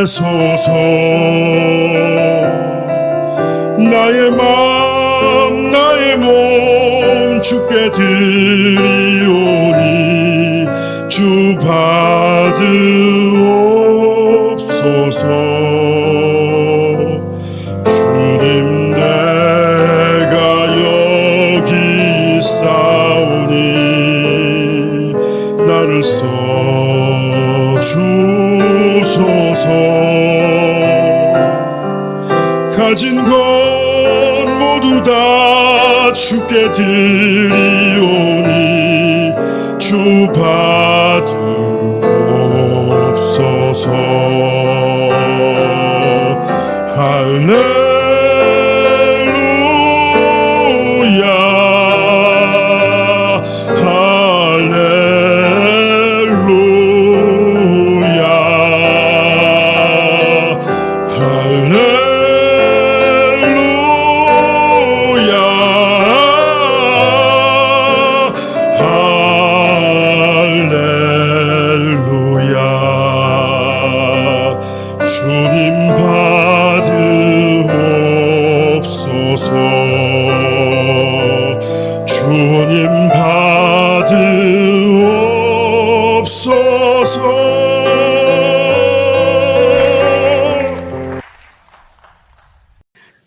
보내소서. 나의 맘 나의 몸 주께 드리오니 주 받으옵소서. 주님 내가 여기 있사오니 나를 써주소서. 가진 것 모두 다 주께 드리오니 주 받으옵소서. 할렐루야 할렐루야 할렐루야 할렐루야. 주님 받으옵소서. 주님 받으옵소서.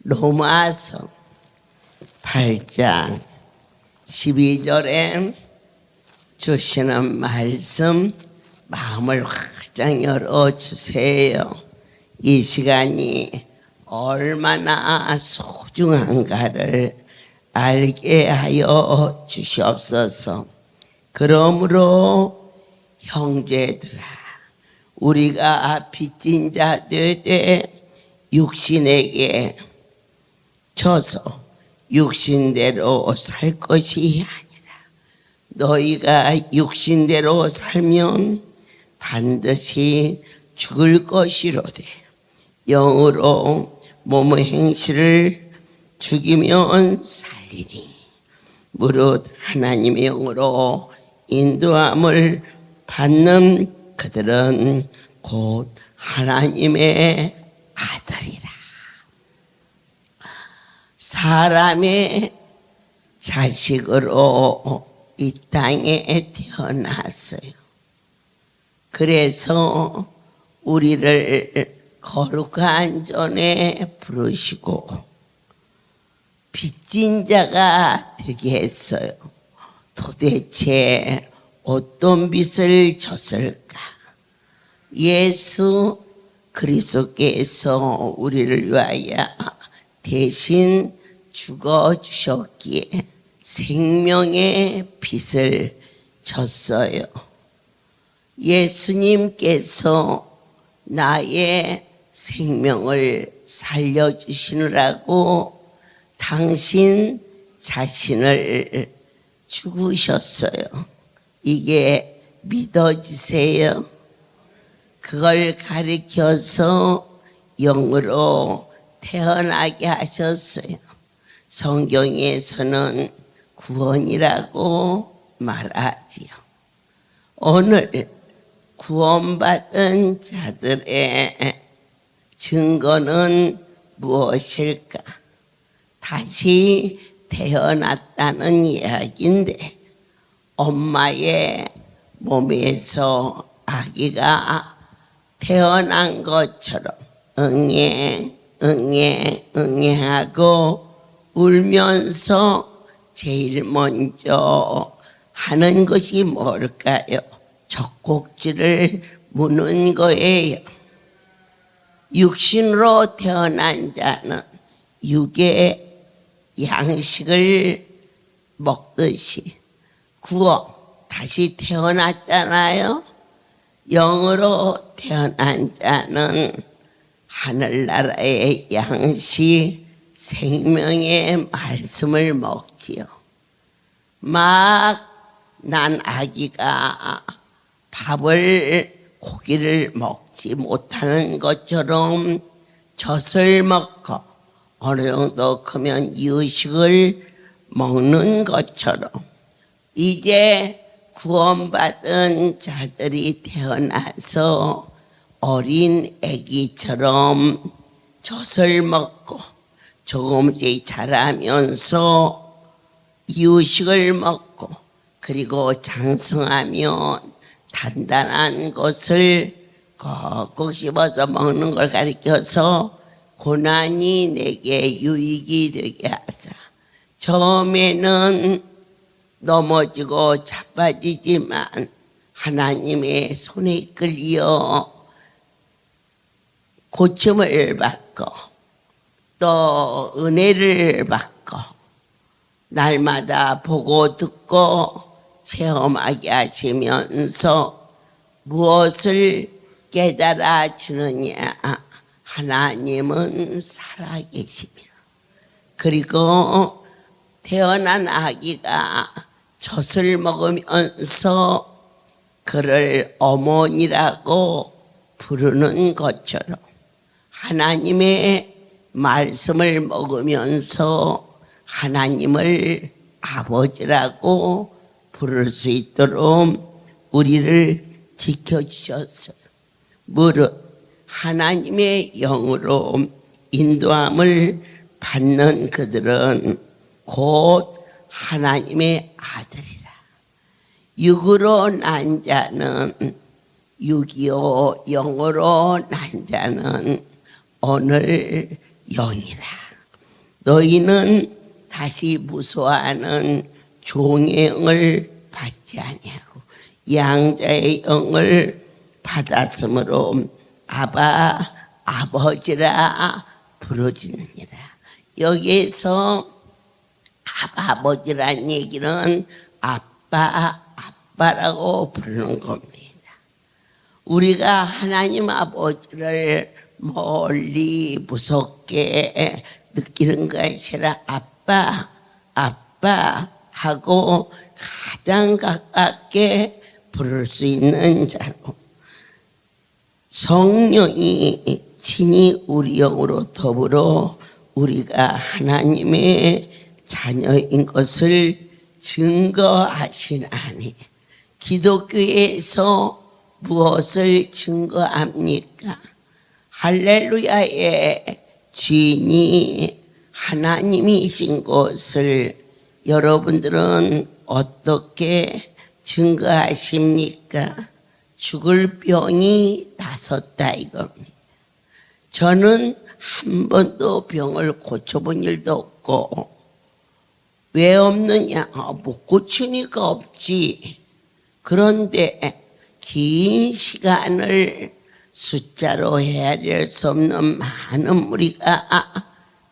로마서 8장 12절에 주시는 말씀 마음을 활짝 열어주세요. 이 시간이 얼마나 소중한가를 알게 하여 주시옵소서. 그러므로 형제들아, 우리가 빚진 자 되되 육신에게 져서 육신대로 살 것이 아니라 너희가 육신대로 살면 반드시 죽을 것이로되 영으로 몸의 행실을 죽이면 살리니 무릇 하나님의 영으로 인도함을 받는 그들은 곧 하나님의 아들이라. 사람의 자식으로 이 땅에 태어났어요. 그래서 우리를 거룩한 전에 부르시고 빚진 자가 되게 했어요. 도대체 어떤 빚을 졌을까? 예수 그리스도께서 우리를 위하여 대신 죽어주셨기에 생명의 빚을 졌어요. 예수님께서 나의 생명을 살려주시느라고 당신 자신을 죽으셨어요. 이게 믿어지세요? 그걸 가리켜서 영으로 태어나게 하셨어요. 성경에서는 구원이라고 말하지요. 오늘 구원받은 자들의 증거는 무엇일까? 다시 태어났다는 이야기인데 엄마의 몸에서 아기가 태어난 것처럼 응애하고 울면서 제일 먼저 하는 것이 뭘까요? 젖꼭지를 무는 거예요. 육신으로 태어난 자는 육의 양식을 먹듯이 구원, 다시 태어났잖아요. 영으로 태어난 자는 하늘나라의 양식, 생명의 말씀을 먹지요. 막 난 아기가 고기를 먹지 못하는 것처럼 젖을 먹고 어느 정도 크면 이유식을 먹는 것처럼 이제 구원받은 자들이 태어나서 어린 아기처럼 젖을 먹고 조금씩 자라면서 이유식을 먹고 그리고 장성하면 단단한 것을 꼭꼭 씹어서 먹는 걸 가리켜서 고난이 내게 유익이 되게 하사 처음에는 넘어지고 자빠지지만 하나님의 손에 끌려 고침을 받고 또 은혜를 받고 날마다 보고 듣고 체험하게 하시면서 무엇을 깨달아지느냐? 하나님은 살아계시며 그리고 태어난 아기가 젖을 먹으면서 그를 어머니라고 부르는 것처럼 하나님의 말씀을 먹으면서 하나님을 아버지라고 부를 수 있도록 우리를 지켜주셨어요. 무릇 하나님의 영으로 인도함을 받는 그들은 곧 하나님의 아들이라. 육으로 난 자는 육이요 영으로 난 자는 오늘 영이라. 너희는 다시 무소하는 종의 영을 받지 아니하고 양자의 영을 받았으므로 아바 아버지라 부르짖느니라. 여기에서 아바 아버지란 얘기는 아빠라고 부르는 겁니다. 우리가 하나님 아버지를 멀리 무섭게 느끼는 것이 아니라 아빠 하고 가장 가깝게 부를 수 있는 자로 성령이 친히 우리 영으로 더불어 우리가 하나님의 자녀인 것을 증거하시나니 기독교에서 무엇을 증거합니까? 할렐루야의 주인이 하나님이신 것을 여러분들은 어떻게 증거하십니까? 죽을 병이 나섰다 이겁니다. 저는 한 번도 병을 고쳐본 일도 없고 왜 없느냐? 못 고치니까 없지. 그런데 긴 시간을 숫자로 헤아릴 수 없는 많은 무리가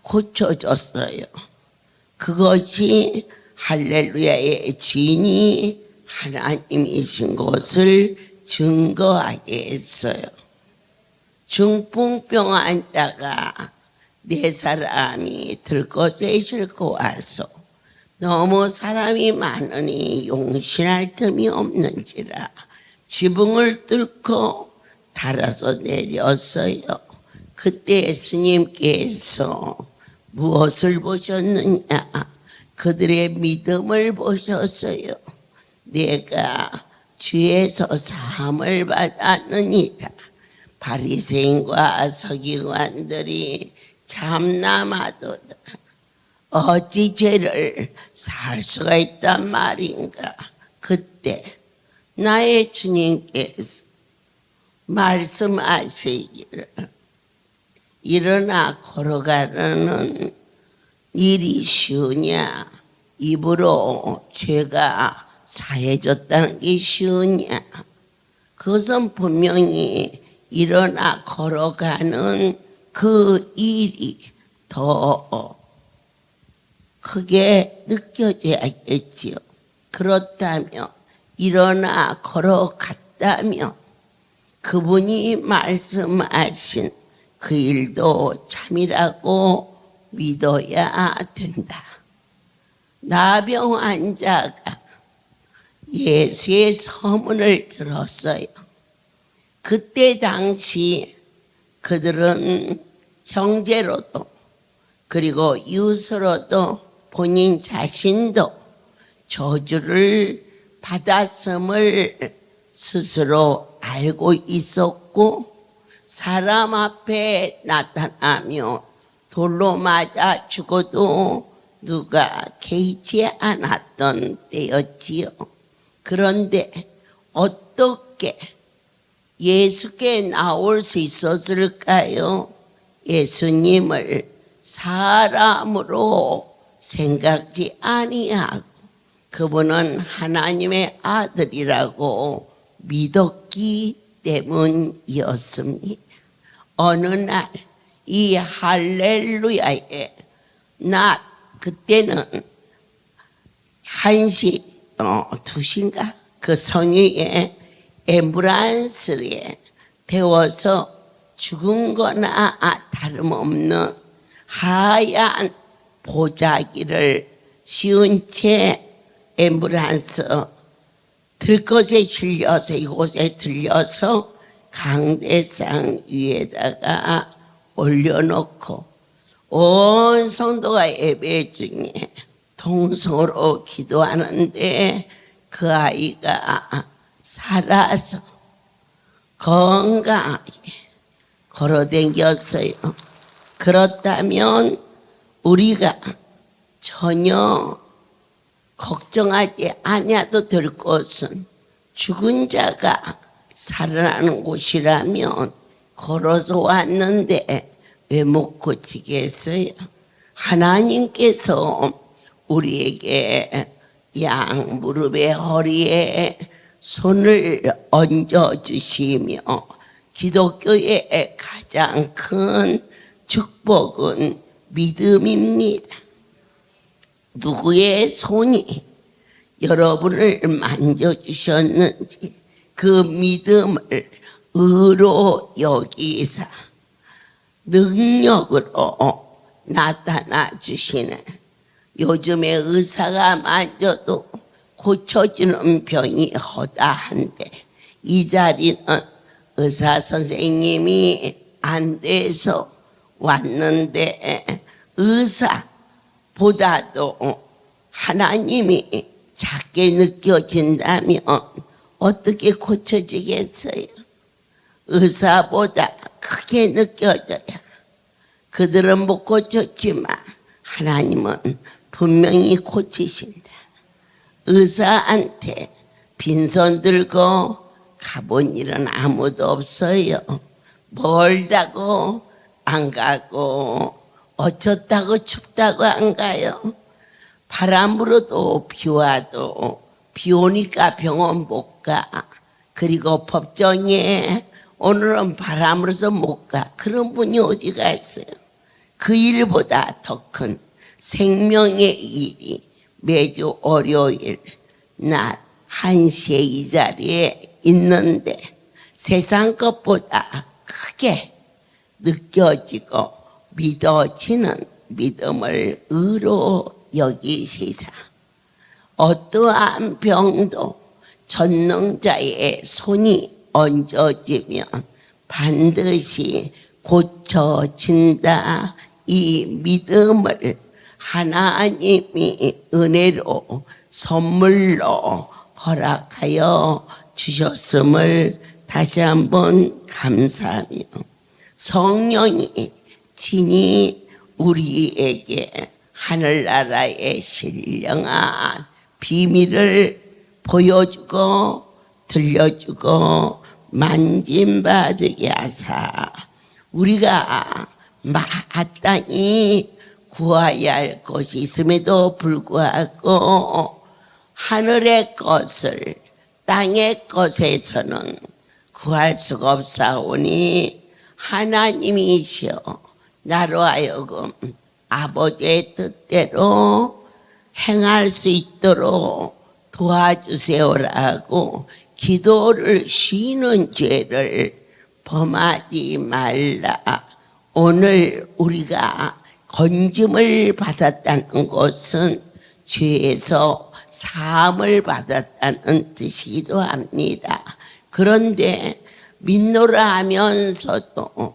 고쳐졌어요. 그것이 할렐루야의 주인이 하나님이신 것을 증거하게 했어요. 중풍병 환자가 4사람이 들것에 싣고 와서 너무 사람이 많으니 용신할 틈이 없는지라 지붕을 뚫고 달아서 내렸어요. 그때 스님께서 무엇을 보셨느냐? 그들의 믿음을 보셨어요. 내가 주에서 사함을 받았느니라. 바리새인과 서기관들이 참남하도다. 어찌 죄를 살 수가 있단 말인가? 그때 나의 주님께서 말씀하시기를 일어나 걸어가는 일이 쉬우냐? 입으로 죄가 사해졌다는 게 쉬우냐? 그것은 분명히 일어나 걸어가는 그 일이 더 크게 느껴져야겠지요. 그렇다면 일어나 걸어갔다면 그분이 말씀하신 그 일도 참이라고 믿어야 된다. 나병 환자가 예수의 서문을 들었어요. 그때 당시 그들은 형제로도 그리고 이웃으로도 본인 자신도 저주를 받았음을 스스로 알고 있었고 사람 앞에 나타나며 돌로 맞아 죽어도 누가 개의치 않았던 때였지요. 그런데 어떻게 예수께 나올 수 있었을까요? 예수님을 사람으로 생각지 아니하고 그분은 하나님의 아들이라고 믿었기 때문이었습니다. 어느 날 이 할렐루야의 낮, 그때는 1시, 2시인가? 그 성의에 앰뷸런스에 태워서 죽은 거나 다름없는 하얀 보자기를 씌운 채 앰뷸런스 들것에 실려서 이곳에 들려서 강대상 위에다가 올려놓고 온 성도가 예배 중에 통성으로 기도하는데 그 아이가 살아서 건강하게 걸어다녔어요. 그렇다면 우리가 전혀 걱정하지 아니어도 될 것은 죽은 자가 살아나는 곳이라면 걸어서 왔는데 왜 못 고치겠어요? 하나님께서 우리에게 양 무릎의 허리에 손을 얹어주시며 기독교의 가장 큰 축복은 믿음입니다. 누구의 손이 여러분을 만져주셨는지 그 믿음을 의로 여기사 능력으로 나타나 주시는, 요즘에 의사가 만져도 고쳐지는 병이 허다한데 이 자리는 의사 선생님이 안 돼서 왔는데 의사보다도 하나님이 작게 느껴진다면 어떻게 고쳐지겠어요? 의사보다 크게 느껴져야 그들은 못 고쳤지만 하나님은 분명히 고치신다. 의사한테 빈손 들고 가본 일은 아무도 없어요. 멀다고 안 가고 어쩌다고 춥다고 안 가요. 바람 불어도 비 와도 비 오니까 병원 못 가. 그리고 법정에 오늘은 바람 불어서 못 가. 그런 분이 어디 갔어요? 그 일보다 더 큰 생명의 일이 매주 월요일 낮 1시에 이 자리에 있는데 세상 것보다 크게 느껴지고 믿어지는 믿음을 의로 여기시사 어떠한 병도 전능자의 손이 얹어지면 반드시 고쳐진다. 이 믿음을 하나님이 은혜로 선물로 허락하여 주셨음을 다시 한번 감사하며 성령이 친히 우리에게 하늘나라의 신령한 비밀을 보여주고 들려주고 만짐받게 하사 우리가 마땅히 구해야 할 것이 있음에도 불구하고 하늘의 것을 땅의 것에서는 구할 수가 없사오니 하나님이시여 나로 하여금 아버지의 뜻대로 행할 수 있도록 도와주세요라고 기도를 쉬는 죄를 범하지 말라. 오늘 우리가 건짐을 받았다는 것은 죄에서 사함을 받았다는 뜻이기도 합니다. 그런데 믿노라 하면서도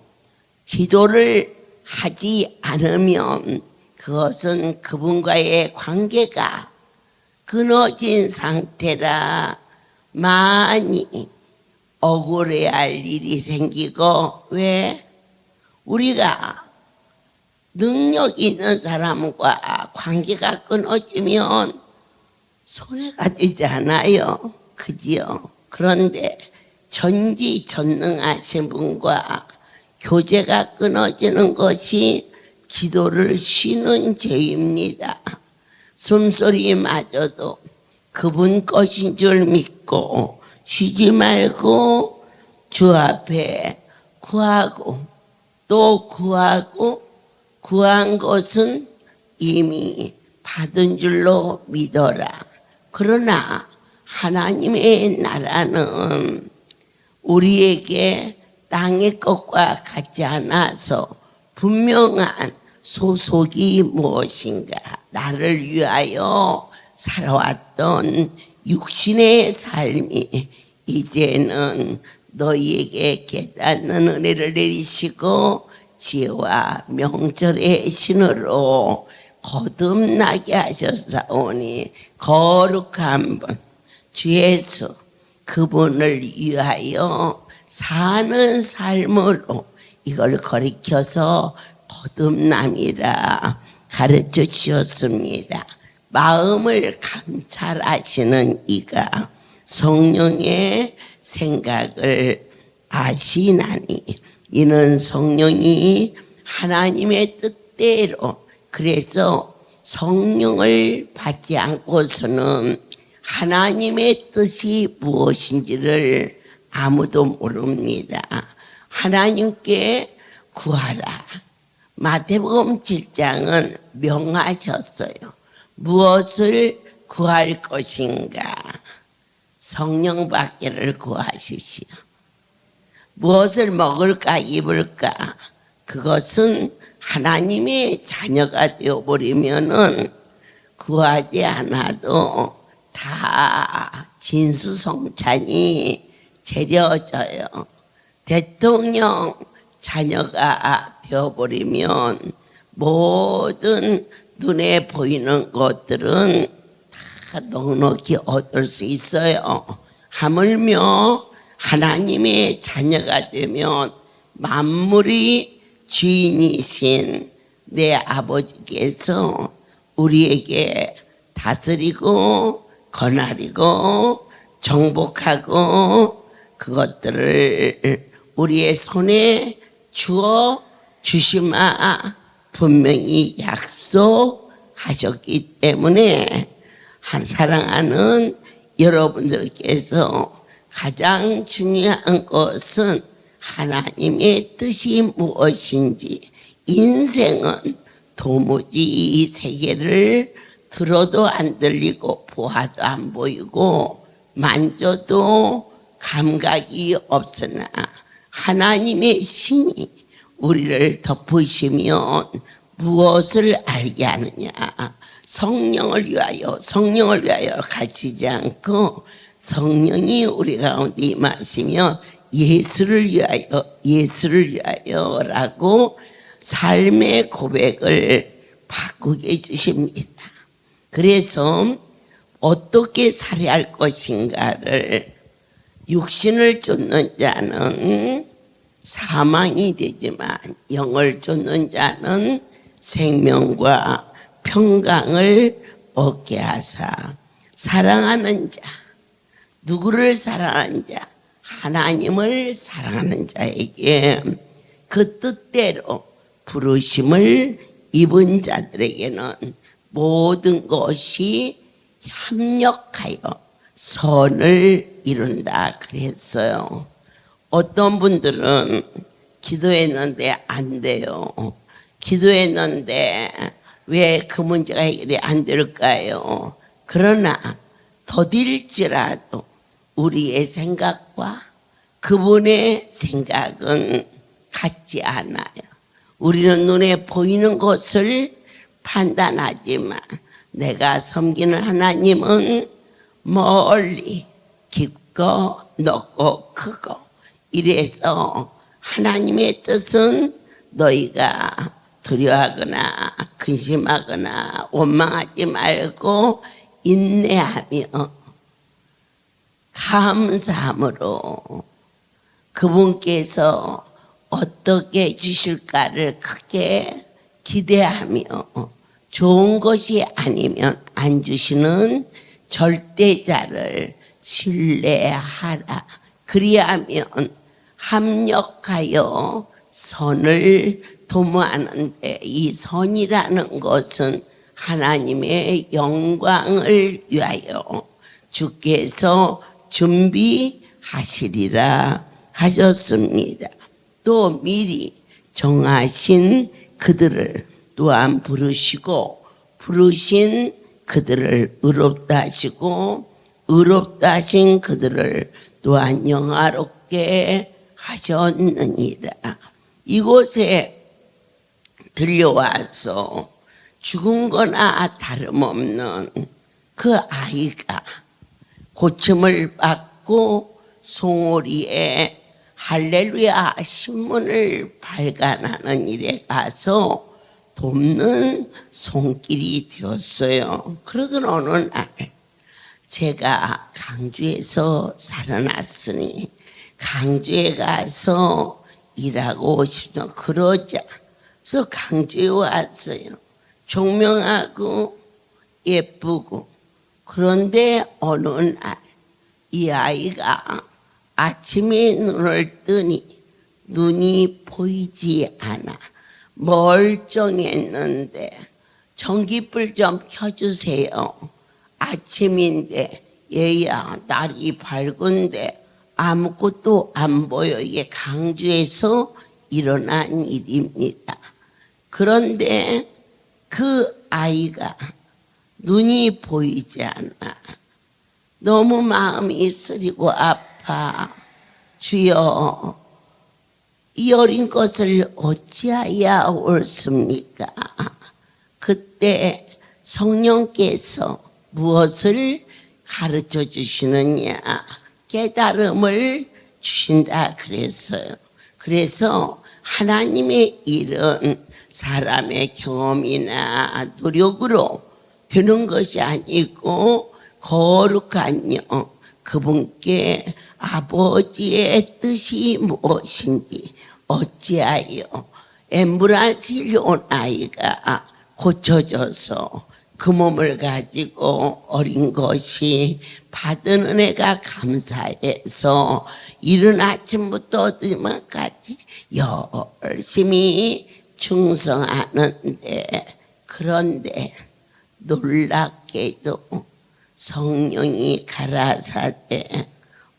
기도를 하지 않으면 그것은 그분과의 관계가 끊어진 상태라 많이 억울해할 일이 생기고, 왜? 우리가 능력 있는 사람과 관계가 끊어지면 손해가 되잖아요. 그지요? 그런데 전지전능하신 분과 교제가 끊어지는 것이 기도를 쉬는 죄입니다. 숨소리마저도 그분 것인 줄 믿고 쉬지 말고 주 앞에 구하고 또 구하고 구한 것은 이미 받은 줄로 믿어라. 그러나 하나님의 나라는 우리에게 땅의 것과 같지 않아서 분명한 소속이 무엇인가, 나를 위하여 살아왔던 육신의 삶이 이제는 너희에게 깨닫는 은혜를 내리시고 지혜와 명철의 신으로 거듭나게 하셨사오니 거룩한 분 주 예수 그분을 위하여 사는 삶으로 이걸 가르쳐서 거듭남이라 가르쳐 주셨습니다. 마음을 감찰하시는 이가 성령의 생각을 아시나니 이는 성령이 하나님의 뜻대로, 그래서 성령을 받지 않고서는 하나님의 뜻이 무엇인지를 아무도 모릅니다. 하나님께 구하라. 마태복음 7장은 명하셨어요. 무엇을 구할 것인가? 성령밖에를 구하십시오. 무엇을 먹을까 입을까? 그것은 하나님의 자녀가 되어버리면은 구하지 않아도 다 진수성찬이 차려져요. 대통령 자녀가 되어버리면 모든 눈에 보이는 것들은 다 넉넉히 얻을 수 있어요. 하물며 하나님의 자녀가 되면 만물이 주인이신 내 아버지께서 우리에게 다스리고 거느리고 정복하고 그것들을 우리의 손에 주어 주시마 분명히 약속하셨기 때문에 사랑하는 여러분들께서 가장 중요한 것은 하나님의 뜻이 무엇인지, 인생은 도무지 이 세계를 들어도 안 들리고 보아도 안 보이고 만져도 감각이 없으나 하나님의 신이 우리를 덮으시면 무엇을 알게 하느냐? 성령을 위하여 가르치지 않고 성령이 우리 가운데 임하시면 예수를 위하여라고 삶의 고백을 바꾸게 해주십니다. 그래서 어떻게 살아야 할 것인가를, 육신을 쫓는 자는 사망이 되지만 영을 쫓는 자는 생명과 평강을 얻게 하사, 사랑하는 자, 누구를 사랑하는 자? 하나님을 사랑하는 자에게 그 뜻대로 부르심을 입은 자들에게는 모든 것이 협력하여 선을 이룬다 그랬어요. 어떤 분들은 기도했는데 안 돼요. 기도했는데 왜 그 문제가 해결이 안 될까요? 그러나 더딜지라도 우리의 생각과 그분의 생각은 같지 않아요. 우리는 눈에 보이는 것을 판단하지만 내가 섬기는 하나님은 멀리 깊고 넓고 크고, 이래서 하나님의 뜻은 너희가 두려워하거나 근심하거나 원망하지 말고 인내하며 감사함으로 그분께서 어떻게 주실까를 크게 기대하며 좋은 것이 아니면 안 주시는 절대자를 신뢰하라. 그리하면 합력하여 선을 도모하는데, 이 선이라는 것은 하나님의 영광을 위하여 주께서 준비하시리라 하셨습니다. 또 미리 정하신 그들을 또한 부르시고, 부르신 그들을 의롭다 하시고, 의롭다 하신 그들을 또한 영화롭게 하셨느니라. 이곳에 들려와서 죽은 거나 다름없는 그 아이가 고침을 받고 송오리에 할렐루야 신문을 발간하는 일에 가서 돕는 손길이 되었어요. 그러던 어느 날 제가 강주에서 살아났으니 강주에 가서 일하고 싶다 그러자. 그래서 강주에 왔어요. 총명하고 예쁘고. 그런데 어느 날 이 아이가 아침에 눈을 뜨니 눈이 보이지 않아. 멀쩡했는데 전기불 좀 켜주세요. 아침인데 얘야 날이 밝은데 아무것도 안 보여. 이게 강주에서 일어난 일입니다. 그런데 그 아이가 눈이 보이지 않아. 너무 마음이 쓰리고 아파. 주여, 이 어린 것을 어찌하여 옳습니까? 그때 성령께서 무엇을 가르쳐 주시느냐, 깨달음을 주신다 그랬어요. 그래서 하나님의 일은 사람의 경험이나 노력으로 되는 것이 아니고 거룩한 영, 그분께 아버지의 뜻이 무엇인지 어찌하여 앰뷸런스를 온 아이가 고쳐져서 그 몸을 가지고 어린 것이 받은 은혜가 감사해서 이른 아침부터 늦은까지 열심히 충성하는데, 그런데 놀랍게도 성령이 가라사대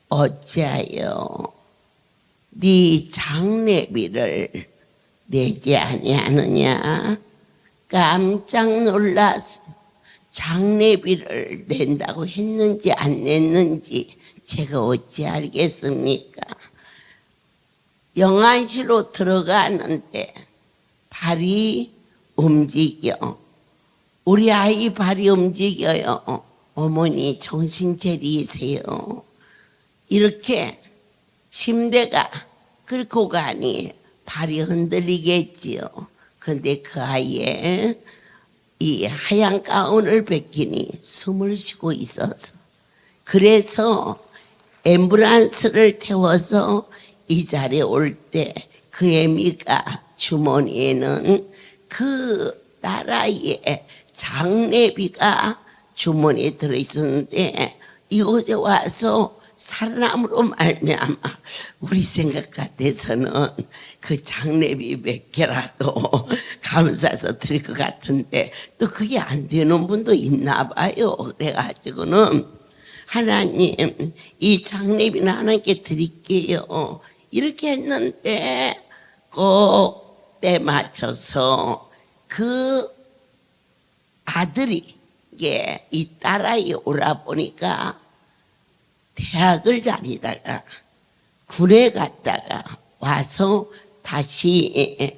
어찌하여 네 장례비를 내지 아니하느냐. 깜짝 놀라서 장례비를 낸다고 했는지 안 냈는지 제가 어찌 알겠습니까? 영안실로 들어가는데 발이 움직여. 우리 아이 발이 움직여요. 어머니 정신 차리세요. 이렇게 침대가 끌고 가니 발이 흔들리겠지요. 근데 그 아이의 이 하얀 가운을 벗기니 숨을 쉬고 있어서, 그래서 앰뷸런스를 태워서 이 자리에 올 때 그 애미가 주머니에는 그 딸아이의 장례비가 주머니에 들어있었는데, 이곳에 와서 살아남으로 말미암아 우리 생각 같아서는 그 장례비 몇 개라도 감사해서 드릴 것 같은데 또 그게 안 되는 분도 있나 봐요. 그래가지고는 하나님 이 장례비는 하나님께 드릴게요 이렇게 했는데, 꼭 때 맞춰서 그 아들이 이 딸아이 오라 보니까 대학을 다니다가 군에 갔다가 와서 다시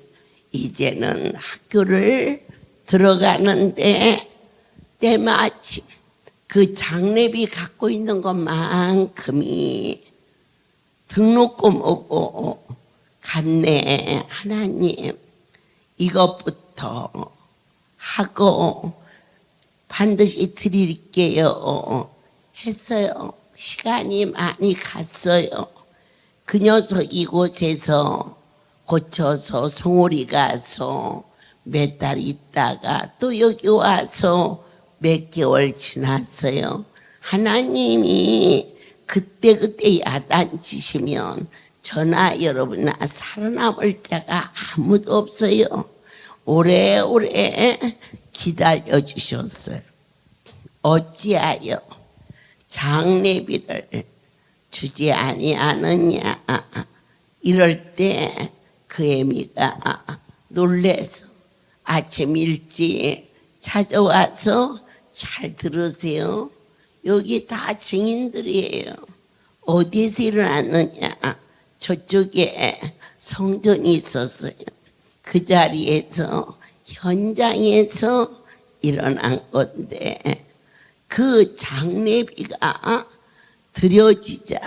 이제는 학교를 들어가는데, 때마침 그 장례비 갖고 있는 것만큼이 등록금 오고 갔네. 하나님 이것부터 하고 반드시 드릴게요 했어요. 시간이 많이 갔어요. 그 녀석 이곳에서 고쳐서 송오리 가서 몇 달 있다가 또 여기 와서 몇 개월 지났어요. 하나님이 그때그때 야단치시면 저나 여러분나 살아남을 자가 아무도 없어요. 오래오래 기다려 주셨어요. 어찌하여 장례비를 주지 아니하느냐. 이럴 때 그 애미가 놀래서 아침 일찍 찾아와서 잘 들으세요. 여기 다 증인들이에요. 어디에서 일어났느냐. 저쪽에 성전이 있었어요. 그 자리에서 현장에서 일어난 건데 그 장례비가 드려지자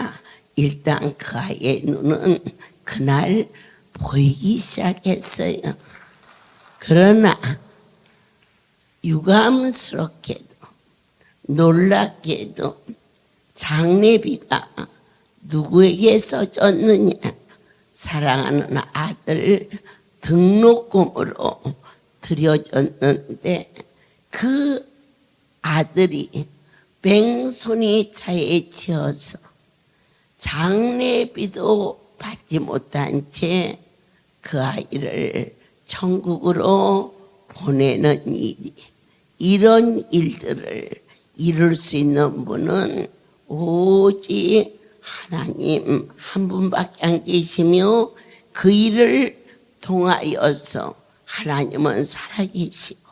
일단 그 아이의 눈은 그날 보이기 시작했어요. 그러나 유감스럽게도 놀랍게도 장례비가 누구에게 써졌느냐. 사랑하는 아들 등록금으로 드려졌는데 그 아들이 뺑소니 차에 치여서 장례비도 받지 못한 채 그 아이를 천국으로 보내는 일이, 이런 일들을 이룰 수 있는 분은 오직 하나님 한 분밖에 안 계시며 그 일을 통하여서 하나님은 살아계시고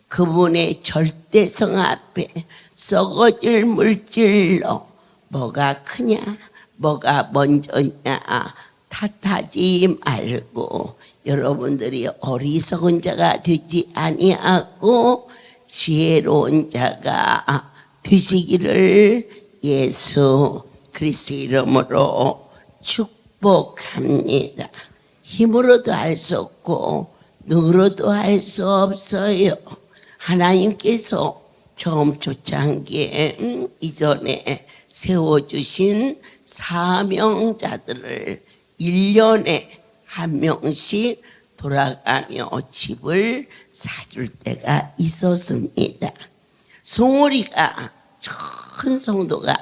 그분의 절대성 앞에 썩어질 물질로 뭐가 크냐 뭐가 먼저냐 탓하지 말고 여러분들이 어리석은 자가 되지 아니하고 지혜로운 자가 되시기를 예수 그리스도 이름으로 축복합니다. 힘으로도 할 수 없고 능으로도 할 수 없어요. 하나님께서 처음 초창기에 이전에 세워주신 사명자들을 1년에 한 명씩 돌아가며 집을 사줄 때가 있었습니다. 송오리가 큰 성도가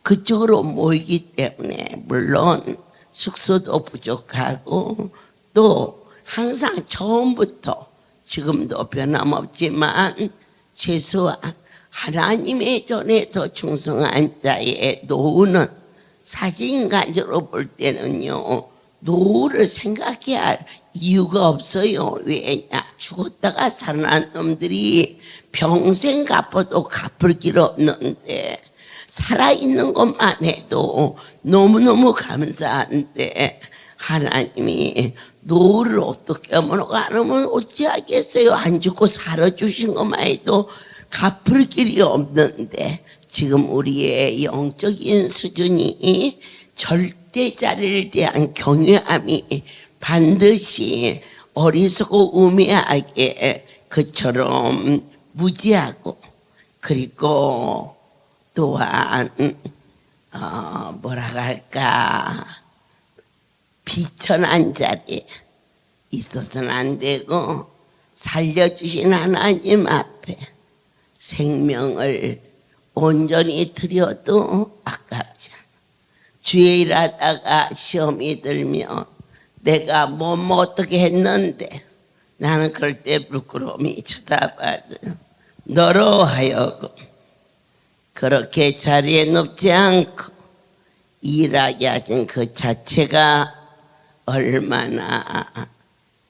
그쪽으로 모이기 때문에 물론 숙소도 부족하고 또 항상 처음부터 지금도 변함없지만 최소한 하나님의 전에서 충성한 자의 노후는 사실 인간적으로 볼 때는요 노후를 생각해야 할 이유가 없어요. 왜냐 죽었다가 살아난 놈들이 평생 갚아도 갚을 길 없는데 살아있는 것만 해도 너무너무 감사한데 하나님이 노후를 어떻게 하면 어찌하겠어요. 안 죽고 살아주신 것만 해도 갚을 길이 없는데 지금 우리의 영적인 수준이 절대자를 대한 경외함이 반드시 어리석고 우매하게 그처럼 무지하고 그리고 또한 뭐라고 할까 비천한 자리에 있어서는 안 되고 살려주신 하나님 앞에 생명을 온전히 드려도 아깝지 않아. 주의 일하다가 시험이 들면 내가 뭐 어떻게 했는데 나는 그럴 때 부끄러움이 쳐다봐도 너로 하여금 그렇게 자리에 눕지 않고 일하게 하신 그 자체가 얼마나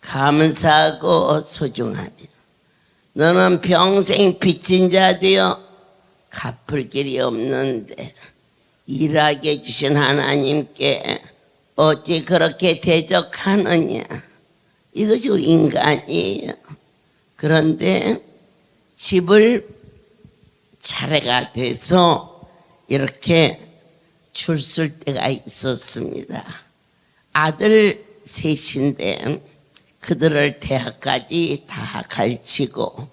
감사하고 소중하며 너는 평생 빚진 자 되어 갚을 길이 없는데 일하게 해주신 하나님께 어찌 그렇게 대적하느냐. 이것이 우리 인간이에요. 그런데 집을 차례가 돼서 이렇게 줄쓸 때가 있었습니다. 아들 셋인데 그들을 대학까지 다 가르치고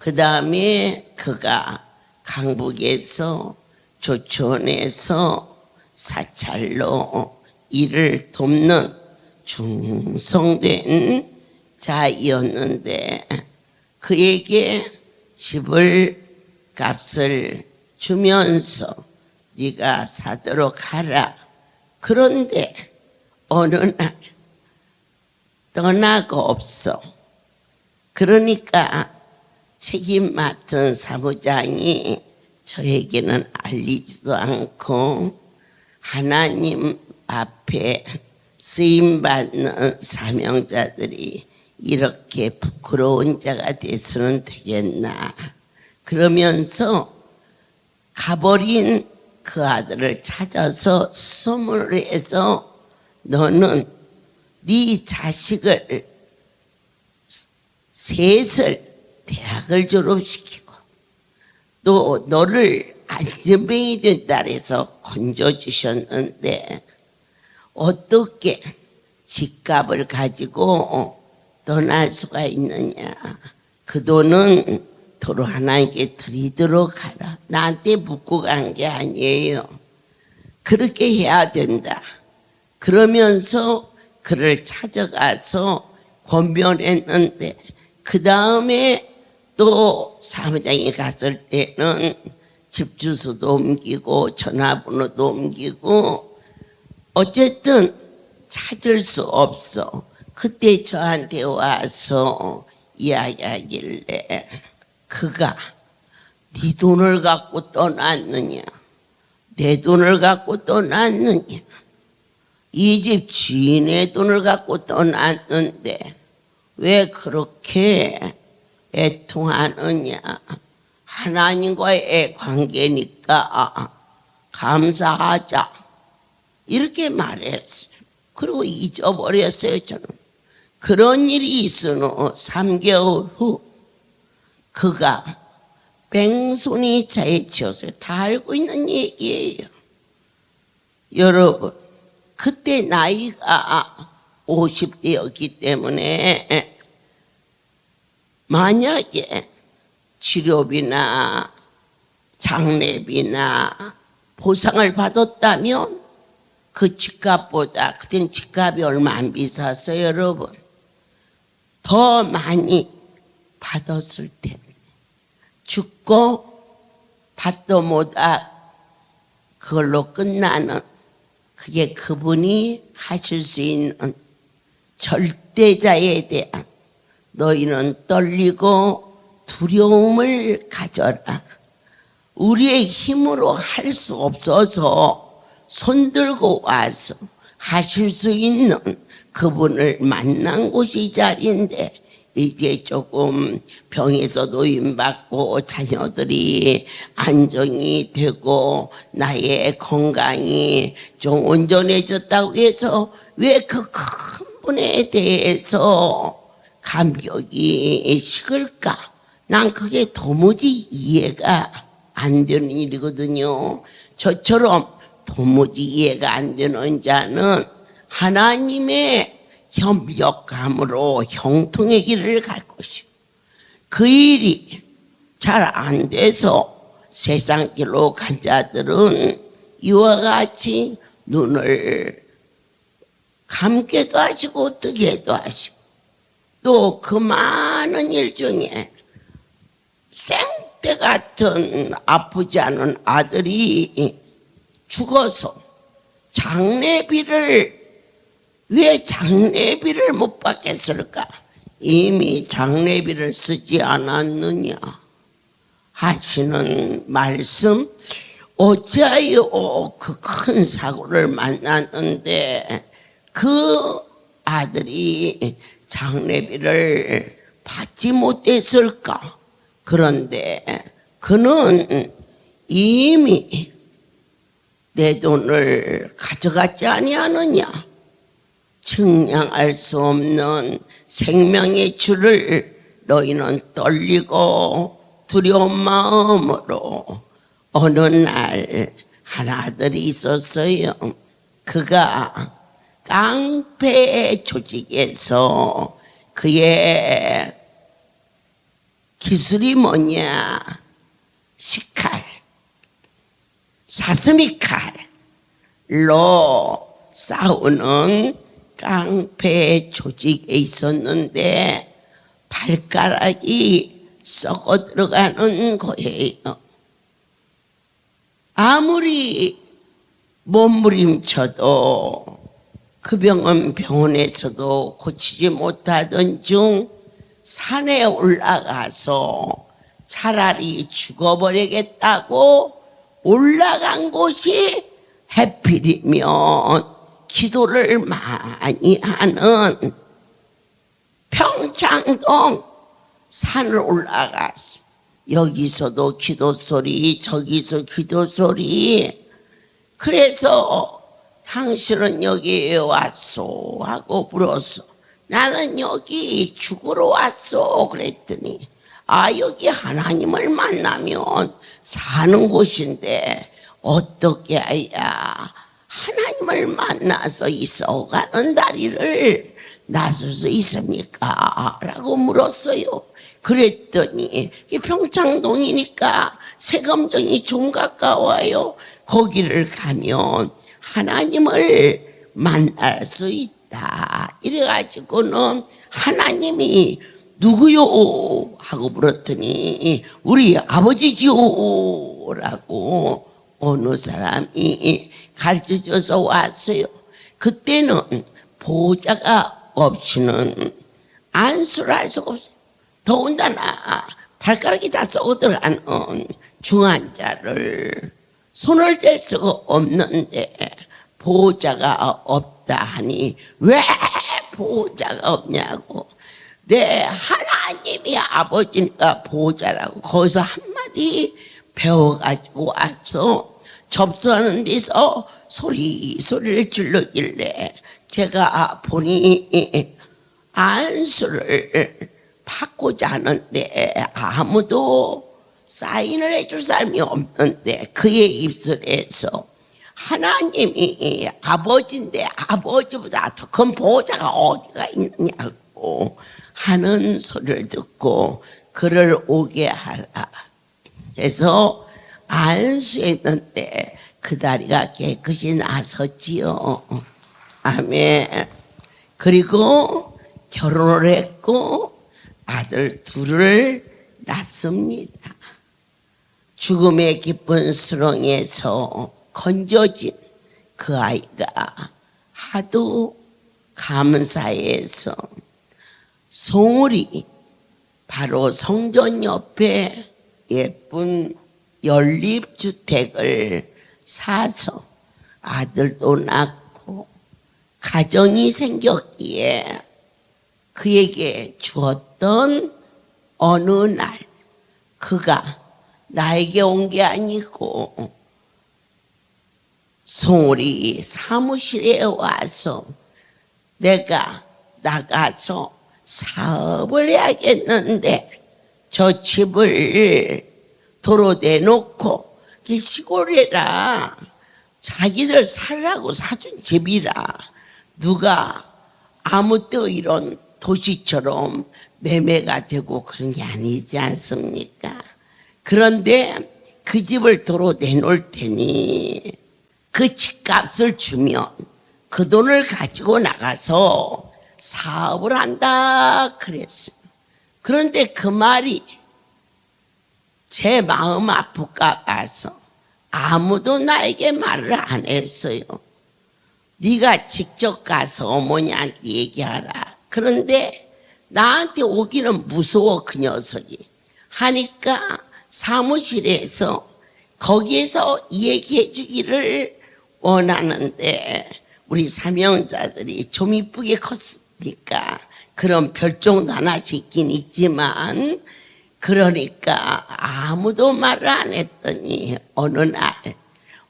그 다음에 그가 강북에서 조촌에서 사찰로 일을 돕는 중성된 자이었는데 그에게 집을 값을 주면서 네가 사도록 하라. 그런데 어느 날 떠나고 없어. 그러니까 책임 맡은 사무장이 저에게는 알리지도 않고 하나님 앞에 쓰임받는 사명자들이 이렇게 부끄러운 자가 돼서는 되겠나. 그러면서 가버린 그 아들을 찾아서 선물을 해서 너는 네 자식을 셋을 대학을 졸업시키고 또 너를 안전병이 된다 해서 건져주셨는데 어떻게 집값을 가지고 떠날 수가 있느냐. 그 돈은 도로 하나님께 드리도록 하라. 나한테 묻고 간 게 아니에요. 그렇게 해야 된다. 그러면서 그를 찾아가서 권면했는데 그 다음에 또 사무장이 갔을 때는 집 주소도 옮기고 전화번호도 옮기고 어쨌든 찾을 수 없어. 그때 저한테 와서 이야기하길래 그가 네 돈을 갖고 떠났느냐, 내 돈을 갖고 떠났느냐, 이 집 주인의 돈을 갖고 떠났는데 왜 그렇게 애통하느냐. 하나님과의 관계니까 감사하자 이렇게 말했어요. 그리고 잊어버렸어요. 저는 그런 일이 있은 후 3개월 후 그가 뺑소니 차에 치였어요. 다 알고 있는 얘기예요. 여러분 그때 나이가 50대였기 때문에 만약에 치료비나 장례비나 보상을 받았다면 그 집값보다 그때는 집값이 얼마 안 비쌌어요. 여러분 더 많이 받았을 텐데 죽고 밭도 못하 그걸로 끝나는 그게 그분이 하실 수 있는 절대자에 대한 너희는 떨리고 두려움을 가져라. 우리의 힘으로 할 수 없어서 손들고 와서 하실 수 있는 그분을 만난 곳이 이 자리인데 이제 조금 병에서 노임받고 자녀들이 안정이 되고 나의 건강이 좀 온전해졌다고 해서 왜 그 큰 분에 대해서 감격이 식을까? 난 그게 도무지 이해가 안 되는 일이거든요. 저처럼 도무지 이해가 안 되는 자는 하나님의 협력함으로 형통의 길을 갈 것이고 그 일이 잘 안 돼서 세상 길로 간 자들은 이와 같이 눈을 감게도 하시고 뜨게도 하시고 또 그 많은 일 중에 생떼 같은 아프지 않은 아들이 죽어서 왜 장례비를 못 받겠을까? 이미 장례비를 쓰지 않았느냐 하시는 말씀. 어찌하여 그 큰 사고를 만났는데 그 아들이 장례비를 받지 못했을까? 그런데 그는 이미 내 돈을 가져갔지 아니하느냐. 측량할 수 없는 생명의 주를 너희는 떨리고 두려운 마음으로. 어느 날 한 아들이 있었어요. 그가 깡패 조직에서 그의 기술이 뭐냐? 식칼, 사스미 칼로 싸우는 깡패 조직에 있었는데 발가락이 썩어 들어가는 거예요. 아무리 몸부림쳐도 그 병은 병원에서도 고치지 못하던 중 산에 올라가서 차라리 죽어버리겠다고 올라간 곳이 하필이면 기도를 많이 하는 평창동 산을 올라갔어. 여기서도 기도 소리, 저기서 기도 소리. 그래서 당신은 여기에 왔소 하고 물었어. 나는 여기 죽으러 왔소 그랬더니 여기 하나님을 만나면 사는 곳인데 어떻게 해야 하나님을 만나서 있어가는 다리를 나설 수 있습니까? 라고 물었어요. 그랬더니 평창동이니까 세검정이 좀 가까워요. 거기를 가면 하나님을 만날 수 있다. 이래가지고는 하나님이 누구요? 하고 물었더니 우리 아버지지요 라고 어느 사람이 가르쳐줘서 왔어요. 그때는 보호자가 없이는 안수를 할 수가 없어요. 더군다나 발가락이 다 썩어 들어가는 중환자를 손을 댈 수가 없는데 보호자가 없다 하니 왜 보호자가 없냐고. 내 하나님이 아버지니까 보호자라고 거기서 한마디 배워가지고 와서 접수하는 데서 소리를 질러길래 제가 보니 안수를 받고자 하는데 아무도 사인을 해줄 사람이 없는데 그의 입술에서 하나님이 아버지인데 아버지보다 더 큰 보호자가 어디가 있느냐고 하는 소리를 듣고 그를 오게 하라. 그래서 안수했는데 그 다리가 깨끗이 나섰지요. 아멘. 그리고 결혼을 했고 아들 둘을 낳습니다. 죽음의 깊은 수렁에서 건져진 그 아이가 하도 감사해서 송울이 바로 성전 옆에 예쁜 연립주택을 사서 아들도 낳고 가정이 생겼기에 그에게 주었던 어느 날 그가 나에게 온 게 아니고 송울이 사무실에 와서 내가 나가서 사업을 해야겠는데 저 집을 도로 내놓고 시골이라 자기들 살라고 사준 집이라 누가 아무 때 이런 도시처럼 매매가 되고 그런 게 아니지 않습니까? 그런데 그 집을 도로 내놓을 테니 그 집값을 주면 그 돈을 가지고 나가서 사업을 한다 그랬어요. 그런데 그 말이 제 마음 아플까 봐서 아무도 나에게 말을 안 했어요. 네가 직접 가서 어머니한테 얘기하라. 그런데 나한테 오기는 무서워 그 녀석이. 하니까 사무실에서 거기에서 얘기해 주기를 원하는데 우리 사명자들이 좀 이쁘게 컸으니까 그런 별종도 하나씩 있긴 있지만 그러니까 아무도 말을 안 했더니 어느 날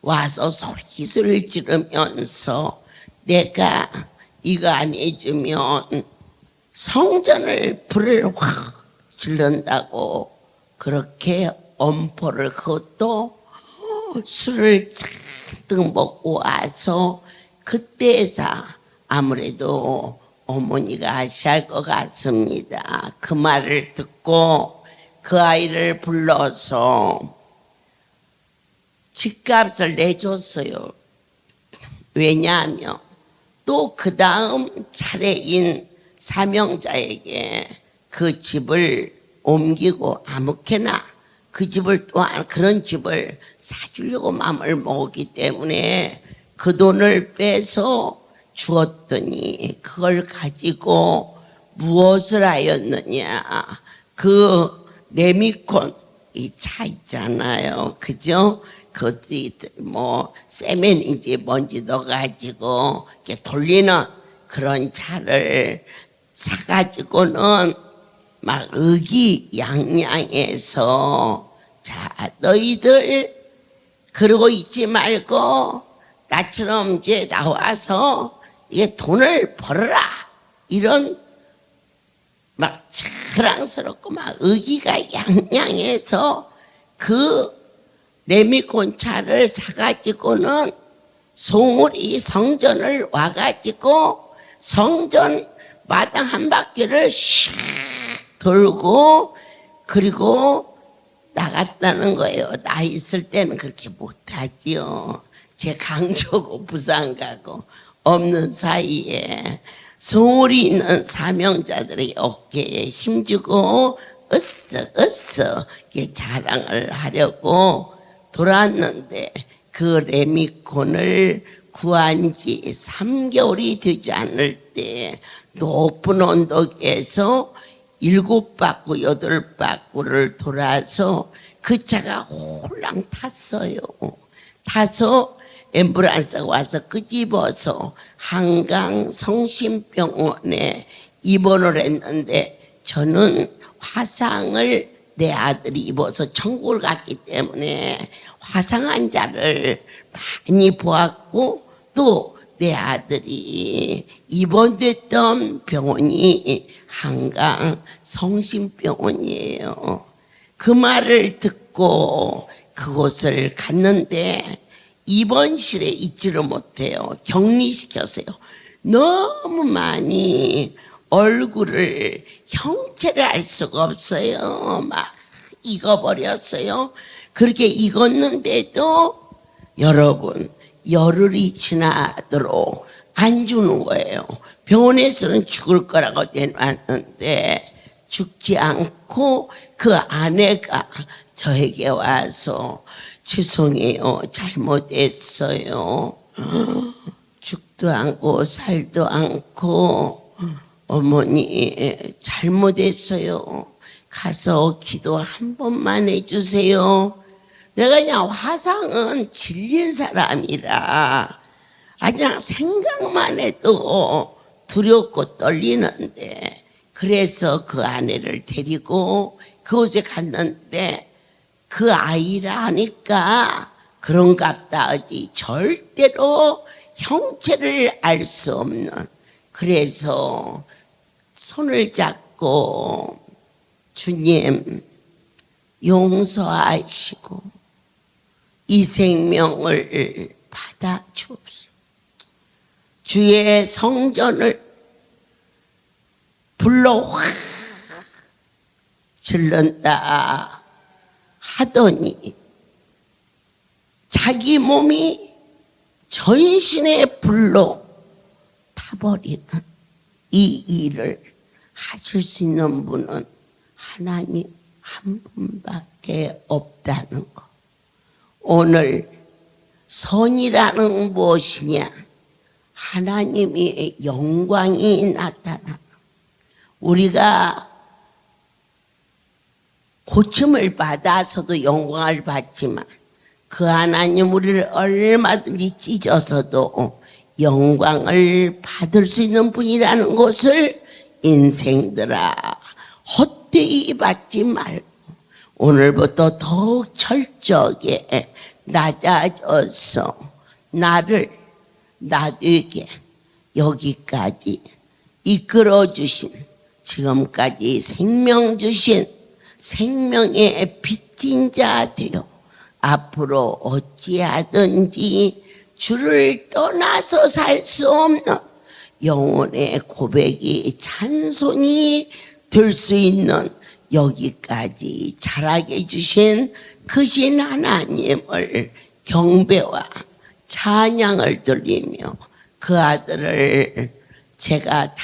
와서 소리를 지르면서 내가 이거 안 해주면 성전을 불을 확 질른다고 그렇게 엄포를 그것도 술을 잔뜩 먹고 와서 그때서 아무래도 어머니가 아시할 것 같습니다. 그 말을 듣고 그 아이를 불러서 집값을 내줬어요. 왜냐하면 또 그 다음 차례인 사명자에게 그 집을 옮기고 아무렇게나 그 집을 또한 그런 집을 사주려고 마음을 먹었기 때문에 그 돈을 빼서 주었더니 그걸 가지고 무엇을 하였느냐. 그 레미콘 이 차 있잖아요. 그죠? 그것도 뭐 세면인지 뭔지 넣어가지고 이렇게 돌리는 그런 차를 사가지고는 막 의기양양해서 자 너희들 그러고 있지 말고 나처럼 이제 나와서 이게 돈을 벌어라 이런 막 자랑스럽고 막 의기가 양양해서 그 레미콘 차를 사가지고는 송우리 성전을 와가지고 성전 마당 한 바퀴를 샥 돌고 그리고 나갔다는 거예요. 나 있을 때는 그렇게 못하지요. 제 강조고 부산 가고 없는 사이에 소울이 있는 사명자들의 어깨에 힘주고 으쓱으쓱 자랑을 하려고 돌았는데 그 레미콘을 구한 지 3개월이 되지 않을 때 높은 언덕에서 7바퀴 8바퀴를 돌아서 그 차가 홀랑 탔어요. 타서 앰뷸런스가 와서 끄집어서 한강 성심병원에 입원을 했는데 저는 화상을 내 아들이 입어서 천국을 갔기 때문에 화상 환자를 많이 보았고 또 내 아들이 입원됐던 병원이 한강 성심병원이에요. 그 말을 듣고 그곳을 갔는데 입원실에 있지를 못해요. 격리시켰어요. 너무 많이 얼굴을 형체를 알 수가 없어요. 막 익어버렸어요. 그렇게 익었는데도 여러분 열흘이 지나도록 안 주는 거예요. 병원에서는 죽을 거라고 내놨는데 죽지 않고 그 아내가 저에게 와서 죄송해요. 잘못했어요. 죽도 않고 살도 않고 어머니 잘못했어요. 가서 기도 한 번만 해주세요. 내가 그냥 화상은 질린 사람이라 아주 그냥 생각만 해도 두렵고 떨리는데 그래서 그 아내를 데리고 그곳에 갔는데 그 아이라 하니까 그런갑다 하지 절대로 형체를 알 수 없는 그래서 손을 잡고 주님 용서하시고 이 생명을 받아 주옵소서. 주의 성전을 불러 확 질른다 하더니 자기 몸이 전신의 불로 타버리는 이 일을 하실 수 있는 분은 하나님 한 분밖에 없다는 거. 오늘 선이라는 무엇이냐? 하나님의 영광이 나타나는 우리가 고침을 받아서도 영광을 받지만 그 하나님 우리를 얼마든지 찢어서도 영광을 받을 수 있는 분이라는 것을 인생들아 헛되이 받지 말고 오늘부터 더욱 철저하게 낮아져서 나를 나에게 여기까지 이끌어 주신 지금까지 생명 주신 생명의 빚진 자 되어 앞으로 어찌하든지 주를 떠나서 살 수 없는 영혼의 고백이 찬송이 될 수 있는 여기까지 자라게 해주신 크신 하나님을 경배와 찬양을 드리며 그 아들을 제가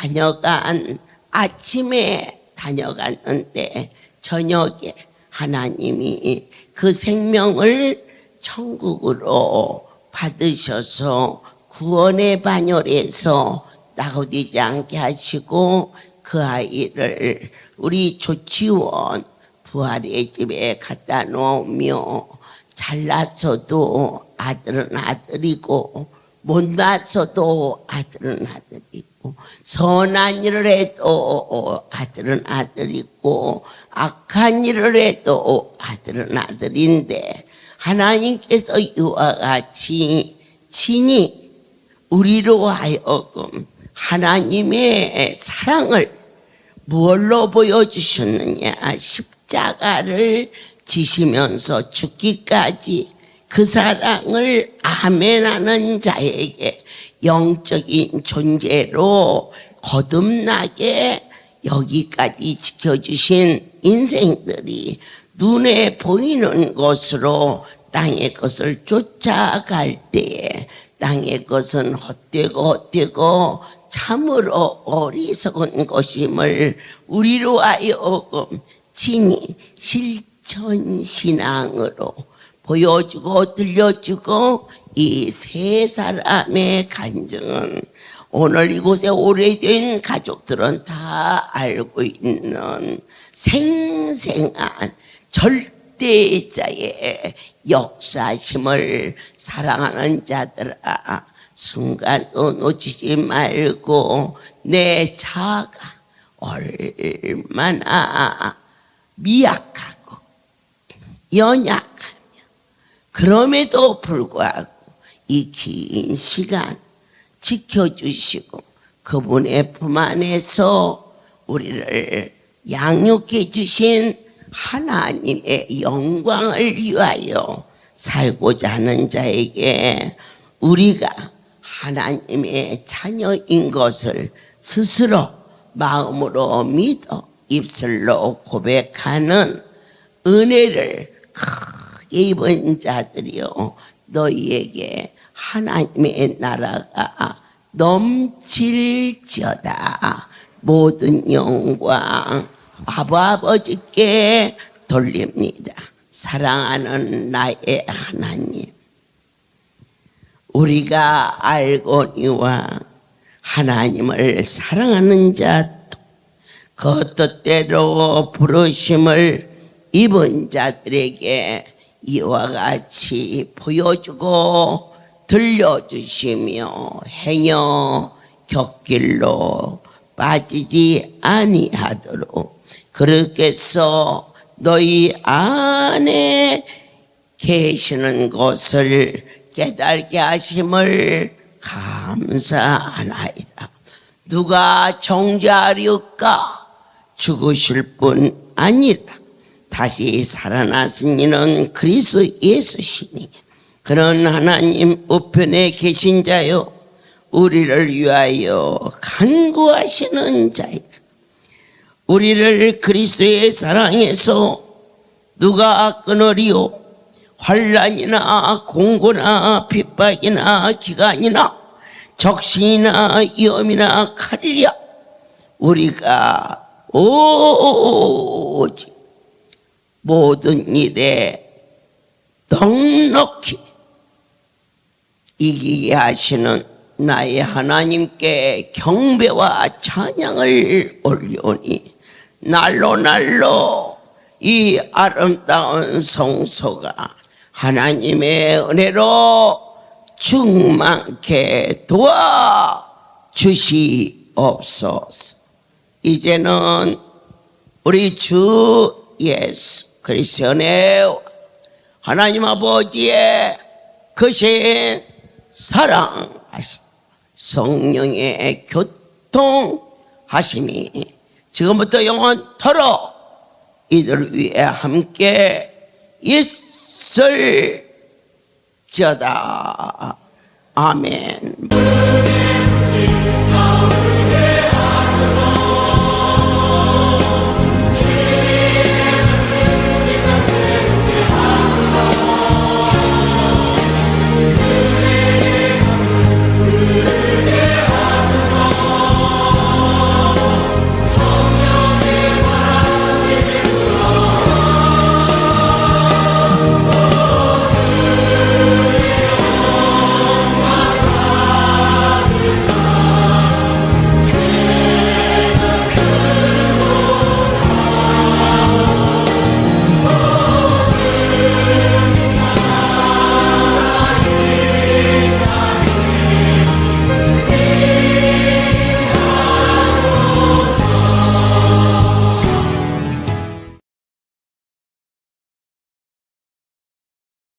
아침에 다녀갔는데 저녁에 하나님이 그 생명을 천국으로 받으셔서 구원의 반열에서 낙오되지 않게 하시고 그 아이를 우리 조치원 부활의 집에 갖다 놓으며 잘났어도 아들은 아들이고 못났어도 아들은 아들이고 선한 일을 해도 아들은 아들이고 악한 일을 해도 아들은 아들인데 하나님께서 이와 같이 친히 우리로 하여금 하나님의 사랑을 무엇로 보여주셨느냐 십자가를 지시면서 죽기까지 그 사랑을 아멘하는 자에게 영적인 존재로 거듭나게 여기까지 지켜주신 인생들이 눈에 보이는 것으로 땅의 것을 쫓아갈 때에 땅의 것은 헛되고 참으로 어리석은 것임을 우리로 하여금 친히 실천신앙으로 보여주고 들려주고 이 세 사람의 간증은 오늘 이곳에 오래된 가족들은 다 알고 있는 생생한 절대자의 역사심을 사랑하는 자들아 순간도 놓치지 말고 내 자아가 얼마나 미약하고 연약하며 그럼에도 불구하고 이 긴 시간 지켜주시고 그분의 품 안에서 우리를 양육해 주신 하나님의 영광을 위하여 살고자 하는 자에게 우리가 하나님의 자녀인 것을 스스로 마음으로 믿어 입술로 고백하는 은혜를 크게 입은 자들이요 너희에게 하나님의 나라가 넘칠지어다. 모든 영광 아버지께 돌립니다. 사랑하는 나의 하나님, 우리가 알거니와 하나님을 사랑하는 자도 그 뜻대로 부르심을 입은 자들에게 이와 같이 보여주고 들려주시며 행여 곁길로 빠지지 아니하도록 그렇게 해서 너희 안에 계시는 것을 깨닫게 하심을 감사하나이다. 누가 정죄하리까? 죽으실 뿐 아니라 다시 살아나신 이는 그리스도 예수시니 그런 하나님 우편에 계신 자요 우리를 위하여 간구하시는 자이다. 우리를 그리스도의 사랑에서 누가 끊으리요? 환난이나 공고나 핍박이나 기간이나 적신이나 위험이나 칼이랴. 우리가 오직 모든 일에 넉넉히 이기게 하시는 나의 하나님께 경배와 찬양을 올리오니 날로 이 아름다운 성소가 하나님의 은혜로 충만케 도와주시옵소서. 이제는 우리 주 예수 그리스도의 은혜와 하나님 아버지의 크신 사랑하심 성령의 교통하심이 지금부터 영원토록 이들을 위해 함께 있을지어다. 아멘.